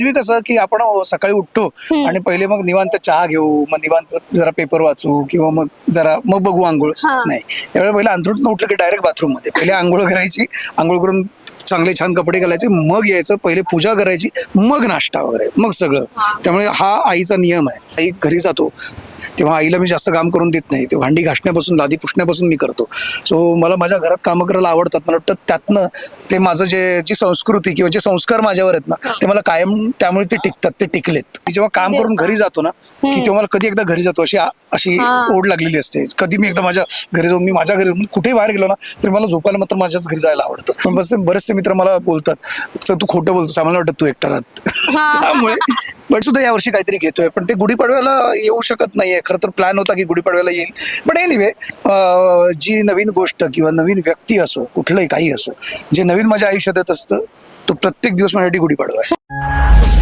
तुम्ही कसं की आपण सकाळी उठतो आणि पहिले मग निवांत चहा घेऊ, मग निवांत जरा पेपर वाचू किंवा मग बघू आंघोळ. हा. नाही, त्यावेळेला पहिला अंथरूण उठलं की डायरेक्ट बाथरूम मध्ये पहिले आंघोळ करायची, आंघोळ करून चांगले छान कपडे घालायचे, मग यायचं, पहिले पूजा करायची, मग नाश्ता वगैरे, मग सगळं. त्यामुळे हा आईचा नियम आहे. आई घरी जातो तेव्हा आईला मी जास्त काम करून देत नाही. ते भांडी घासण्यापासून लादी पुसण्यापासून मी करतो. सो मला माझ्या घरात कामं करायला आवडतात. मला वाटतं त्यातनं ते माझं जी संस्कृती किंवा जे संस्कार माझ्यावर आहेत ना, ते मला कायम त्यामुळे ते टिकतात, ते टिकलेत. मी जेव्हा काम करून घरी जातो ना, की तेव्हा मला कधी एकदा घरी जातो अशी ओढ लागलेली असते. कधी मी एकदा माझ्या घरी जाऊन, मी माझ्या घरी कुठेही बाहेर गेलो ना, तरी मला झोपायला मात्र माझ्याच घरी जायला आवडतं. पण बरेचसे मित्र मला बोलतात, सर तू खोटं बोलतोस, आम्हाला वाटतं तू एकटा राहत. त्यामुळे पण सुद्धा यावर्षी काहीतरी घेतोय, पण ते गुढीपाडव्याला येऊ शकत नाहीये. खरं तर प्लॅन होता की गुढीपाडव्याला येईल, पण एनिवे जी नवीन गोष्ट किंवा नवीन व्यक्ती असो, कुठलंही काही असो, जे नवीन माझ्या आयुष्यात येत असतं, तो प्रत्येक दिवस माझ्यासाठी गुढीपाडवा आहे.